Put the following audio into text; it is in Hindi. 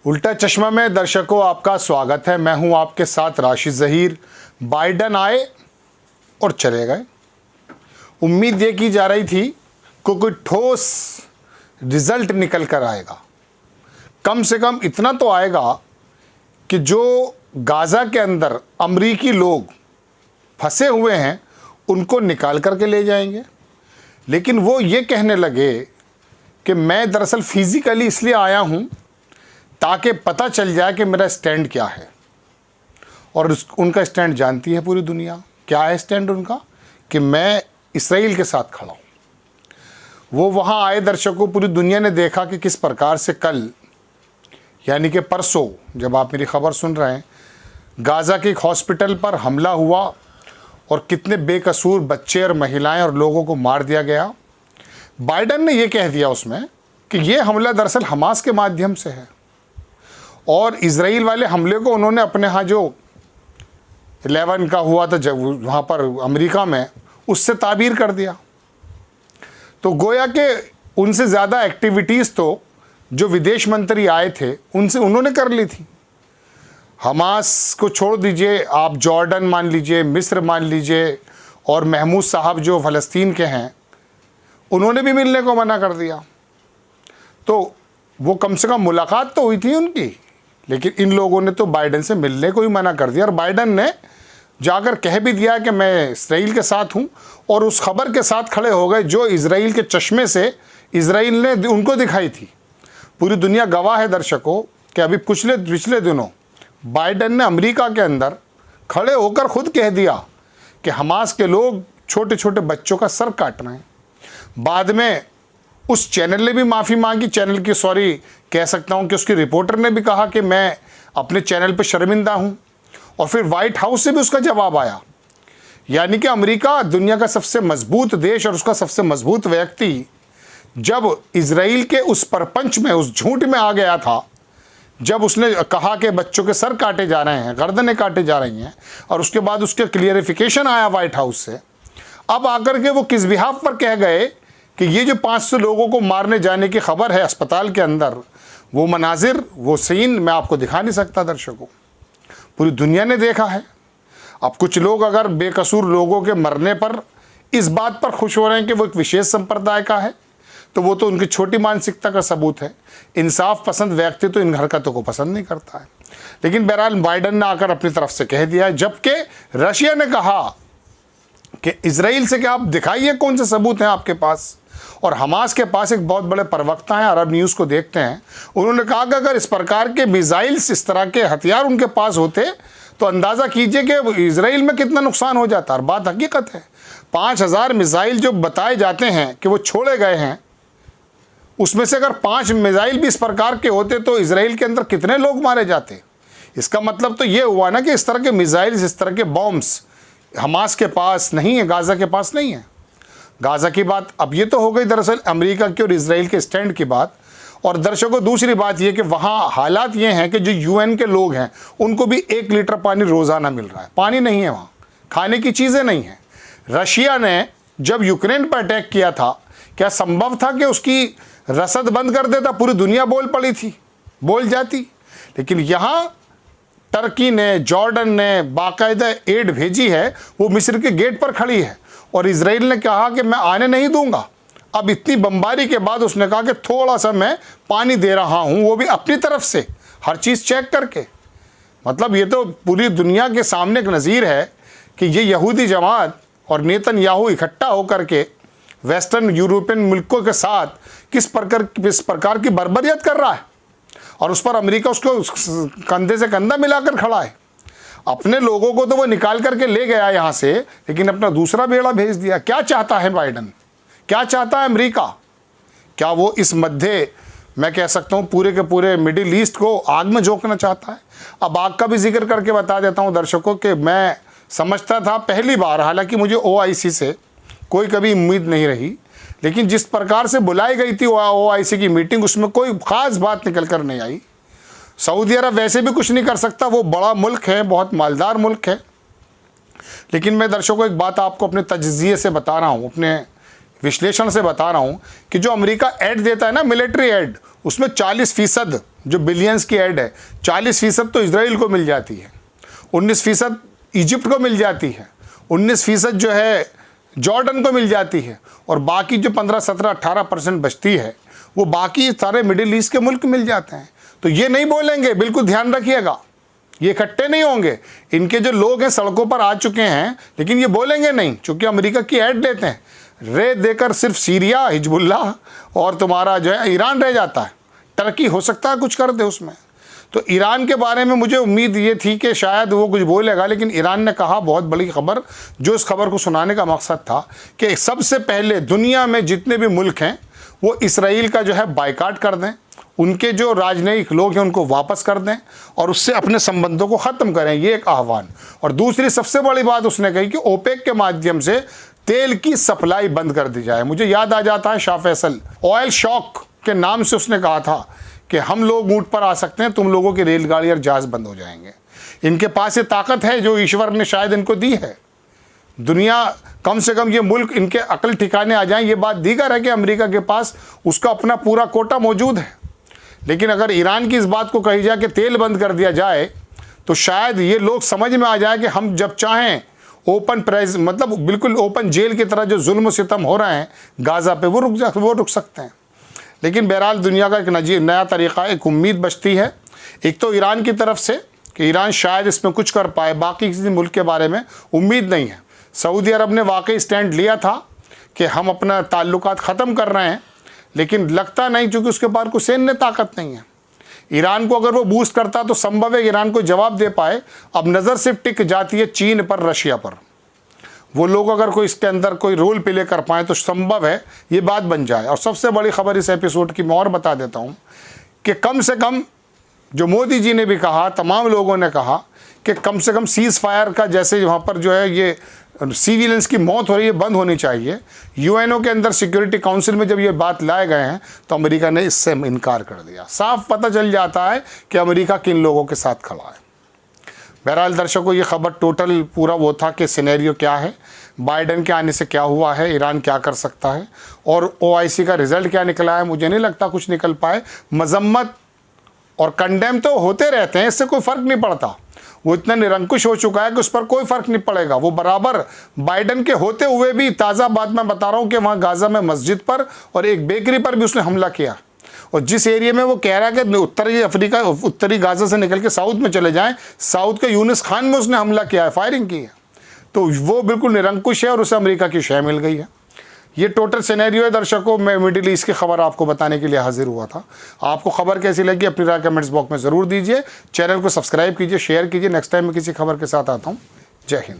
उल्टा चश्मा में दर्शकों आपका स्वागत है। मैं हूं आपके साथ राशिद ज़हीर। बाइडन आए और चले गए। उम्मीद ये की जा रही थी कि कोई ठोस रिजल्ट निकल कर आएगा। कम से कम इतना तो आएगा कि जो गाज़ा के अंदर अमरीकी लोग फंसे हुए हैं उनको निकाल करके ले जाएंगे। लेकिन वो ये कहने लगे कि मैं दरअसल फिज़िकली इसलिए आया हूँ ताकि पता चल जाए कि मेरा स्टैंड क्या है। और उनका स्टैंड जानती है पूरी दुनिया। क्या है स्टैंड उनका? कि मैं इसराइल के साथ खड़ा हूँ। वो वहाँ आए दर्शकों, पूरी दुनिया ने देखा कि किस प्रकार से कल यानी कि परसों जब आप मेरी खबर सुन रहे हैं, गाज़ा के एक हॉस्पिटल पर हमला हुआ और कितने बेकसूर बच्चे और महिलाएं और लोगों को मार दिया गया। बाइडन ने यह कह दिया उसमें कि यह हमला दरअसल हमास के माध्यम से है और इजराइल वाले हमले को उन्होंने अपने यहाँ जो 11 का हुआ था जब वहाँ पर अमेरिका में, उससे ताबीर कर दिया। तो गोया के उनसे ज़्यादा एक्टिविटीज़ तो जो विदेश मंत्री आए थे उनसे उन्होंने कर ली थी। हमास को छोड़ दीजिए, आप जॉर्डन मान लीजिए, मिस्र मान लीजिए, और महमूद साहब जो फ़लस्तीन के हैं उन्होंने भी मिलने को मना कर दिया। तो वो कम से कम मुलाकात तो हुई थी उनकी, लेकिन इन लोगों ने तो बाइडन से मिलने को ही मना कर दिया। और बाइडन ने जाकर कह भी दिया कि मैं इसराइल के साथ हूँ, और उस खबर के साथ खड़े हो गए जो इसराइल के चश्मे से इसराइल ने उनको दिखाई थी। पूरी दुनिया गवाह है दर्शकों कि अभी पिछले दिनों बाइडन ने अमेरिका के अंदर खड़े होकर खुद कह दिया कि हमास के लोग छोटे छोटे बच्चों का सर काट रहे हैं। बाद में उस चैनल ने भी माफ़ी मांगी, चैनल की सॉरी कह सकता हूं कि उसके रिपोर्टर ने भी कहा कि मैं अपने चैनल पर शर्मिंदा हूं। और फिर वाइट हाउस से भी उसका जवाब आया। यानी कि अमेरिका दुनिया का सबसे मजबूत देश और उसका सबसे मजबूत व्यक्ति जब इजराइल के उस परपंच में, उस झूठ में आ गया था, जब उसने कहा कि बच्चों के सर काटे जा रहे हैं, गर्दनें काटे जा रही हैं, और उसके बाद उसके क्लियरिफिकेशन आया वाइट हाउस से, अब आकर के वो किस बिहाफ पर कह गए कि ये जो 500 लोगों को मारने जाने की खबर है अस्पताल के अंदर, वो मनाजिर, वो सीन मैं आपको दिखा नहीं सकता दर्शकों। पूरी दुनिया ने देखा है। अब कुछ लोग अगर बेकसूर लोगों के मरने पर इस बात पर खुश हो रहे हैं कि वो एक विशेष संप्रदाय का है, तो वो तो उनकी छोटी मानसिकता का सबूत है। इंसाफ पसंद व्यक्ति तो इन हरकतों को पसंद नहीं करता है। लेकिन बहरहाल बाइडन ने आकर अपनी तरफ से कह दिया, जबकि रशिया ने कहा कि इजराइल से क्या आप दिखाइए कौन से सबूत हैं आपके पास। और हमास के पास एक बहुत बड़े प्रवक्ता हैं, अरब न्यूज़ को देखते हैं, उन्होंने कहा कि अगर इस प्रकार के मिसाइल्स, इस तरह के हथियार उनके पास होते तो अंदाज़ा कीजिए कि इजराइल में कितना नुकसान हो जाता। और बात हकीकत है, 5000 मिसाइल जो बताए जाते हैं कि वो छोड़े गए हैं, उसमें से अगर 5 मिसाइल भी इस प्रकार के होते तो इजराइल के अंदर कितने लोग मारे जाते। इसका मतलब तो ये हुआ ना कि इस तरह के मिसाइल्स, इस तरह के बॉम्ब्स हमास के पास नहीं है, गाज़ा के पास नहीं है। गाज़ा की बात अब ये तो हो गई दरअसल अमेरिका की और इजराइल के स्टैंड की बात। और दर्शकों दूसरी बात ये कि वहाँ हालात ये हैं कि जो यूएन के लोग हैं उनको भी 1 लीटर पानी रोज़ाना मिल रहा है। पानी नहीं है वहाँ, खाने की चीज़ें नहीं हैं। रशिया ने जब यूक्रेन पर अटैक किया था, क्या संभव था कि उसकी रसद बंद कर देता? पूरी दुनिया बोल पड़ी थी, बोल जाती। लेकिन यहाँ टर्की ने, जॉर्डन ने बाकायदा एड भेजी है, वो मिस्र के गेट पर खड़ी है। और इजराइल ने कहा कि मैं आने नहीं दूंगा। अब इतनी बमबारी के बाद उसने कहा कि थोड़ा सा मैं पानी दे रहा हूं, वो भी अपनी तरफ से, हर चीज़ चेक करके। मतलब ये तो पूरी दुनिया के सामने एक नज़ीर है कि ये यहूदी जमात और नेतन्याहू इकट्ठा होकर के वेस्टर्न यूरोपियन मुल्कों के साथ किस प्रकार की बर्बरियत कर रहा है। और उस पर अमेरिका उसको कंधे से कंधा मिलाकर खड़ा है। अपने लोगों को तो वो निकाल करके ले गया यहाँ से, लेकिन अपना दूसरा बेड़ा भेज दिया। क्या चाहता है बाइडन? क्या चाहता है अमेरिका? क्या वो इस मध्य, मैं कह सकता हूँ पूरे के पूरे मिडिल ईस्ट को आग में झोंकना चाहता है? अब आग का भी जिक्र करके बता देता हूँ दर्शकों कि मैं समझता था पहली बार, हालांकि मुझे OIC से कोई कभी उम्मीद नहीं रही, लेकिन जिस प्रकार से बुलाई गई थी OIC की मीटिंग, उसमें कोई ख़ास बात निकल कर नहीं आई। सऊदी अरब वैसे भी कुछ नहीं कर सकता, वो बड़ा मुल्क है, बहुत मालदार मुल्क है। लेकिन मैं दर्शकों एक बात आपको अपने तजज़िये से बता रहा हूँ, अपने विश्लेषण से बता रहा हूँ कि जो अमेरिका एड देता है ना, मिलिट्री एड, उसमें 40% जो बिलियंस की एड है, 40% तो इजराइल को मिल जाती है, 19% इजिप्ट को मिल जाती है, 19% जो है जॉर्डन को मिल जाती है, और बाकी जो 15, 17, 18% बचती है वो बाकी सारे मिडिल ईस्ट के मुल्क मिल जाते हैं। तो ये नहीं बोलेंगे, बिल्कुल ध्यान रखिएगा, ये इकट्ठे नहीं होंगे। इनके जो लोग हैं सड़कों पर आ चुके हैं, लेकिन ये बोलेंगे नहीं, क्योंकि अमेरिका की ऐड लेते हैं। रेत देकर सिर्फ सीरिया, हिजबुल्लाह और तुम्हारा जो है ईरान रह जाता है। टर्की हो सकता है कुछ कर दे उसमें। तो ईरान के बारे में मुझे उम्मीद ये थी कि शायद वो कुछ बोलेगा, लेकिन ईरान ने कहा, बहुत बड़ी खबर, जो इस खबर को सुनाने का मकसद था कि सबसे पहले दुनिया में जितने भी मुल्क हैं वो इसराइल का जो है बायकाट कर दें, उनके जो राजनयिक लोग हैं उनको वापस कर दें और उससे अपने संबंधों को ख़त्म करें, ये एक आह्वान। और दूसरी सबसे बड़ी बात उसने कही कि ओपेक के माध्यम से तेल की सप्लाई बंद कर दी जाए। मुझे याद आ जाता है शाह फैसल, ऑयल शॉक के नाम से उसने कहा था कि हम लोग ऊँट पर आ सकते हैं, तुम लोगों की रेलगाड़ी और जहाज़ बंद हो जाएंगे। इनके पास ये ताकत है जो ईश्वर ने शायद इनको दी है। दुनिया, कम से कम ये मुल्क, इनके अकल ठिकाने आ जाएं, ये बात दीगर है कि अमेरिका के पास उसका अपना पूरा कोटा मौजूद है। लेकिन अगर ईरान की इस बात को कही जाए कि तेल बंद कर दिया जाए, तो शायद ये लोग समझ में आ जाए कि हम जब चाहें ओपन प्राइज, मतलब बिल्कुल ओपन जेल की तरह जो जुल्म सितम हो रहे हैं गाज़ा पे, वो रुक सकते हैं। लेकिन बहरहाल दुनिया का एक नया तरीक़ा, एक उम्मीद बचती है, एक तो ईरान की तरफ से कि ईरान शायद इसमें कुछ कर पाए, बाकी किसी मुल्क के बारे में उम्मीद नहीं है। सऊदी अरब ने वाकई स्टैंड लिया था कि हम अपना ताल्लुकात ख़त्म कर रहे हैं, लेकिन लगता नहीं, चूँकि उसके पास कोई सैन्य ताकत नहीं है। ईरान को अगर वो बूस्ट करता तो संभव है ईरान को जवाब दे पाए। अब नज़र सिर्फ टिक जाती है चीन पर, रशिया पर। वो लोग अगर कोई इसके अंदर कोई रोल प्ले कर पाएँ तो संभव है ये बात बन जाए। और सबसे बड़ी खबर इस एपिसोड की मैं और बता देता हूँ कि कम से कम जो मोदी जी ने भी कहा, तमाम लोगों ने कहा कि कम से कम सीज़ फायर का, जैसे वहाँ पर जो है ये सिविलियंस की मौत हो रही है, बंद होनी चाहिए। यूएनओ के अंदर सिक्योरिटी काउंसिल में जब ये बात लाए गए हैं तो अमेरिका ने इससे इनकार कर दिया। साफ पता चल जाता है कि अमेरिका किन लोगों के साथ खड़ा है। बहरहाल दर्शकों, ये खबर टोटल पूरा वो था कि सिनेरियो क्या है, बाइडन के आने से क्या हुआ है, ईरान क्या कर सकता है, और OIC का रिज़ल्ट क्या निकला है। मुझे नहीं लगता कुछ निकल पाए। मजम्मत और कंडेम तो होते रहते हैं, इससे कोई फ़र्क नहीं पड़ता। वो इतना निरंकुश हो चुका है कि उस पर कोई फ़र्क नहीं पड़ेगा। वो बराबर बाइडन के होते हुए भी, ताज़ा बात मैं बता रहा हूँ कि वहाँ गाज़ा में मस्जिद पर और एक बेकरी पर भी उसने हमला किया। और जिस एरिया में वो कह रहा है कि उत्तरी गाज़ा से निकल के साउथ में चले जाएं, साउथ के यूनिस खान में उसने हमला किया है, फायरिंग की है। तो वो बिल्कुल निरंकुश है और उसे अमेरिका की शय मिल गई है। ये टोटल सिनेरियो है दर्शकों। मैं मिडिल ईस्ट की खबर आपको बताने के लिए हाजिर हुआ था। आपको खबर कैसी लगी अपनी राय कमेंट्स बॉक्स में ज़रूर दीजिए। चैनल को सब्सक्राइब कीजिए, शेयर कीजिए। नेक्स्ट टाइम मैं किसी खबर के साथ आता हूँ। जय हिंद।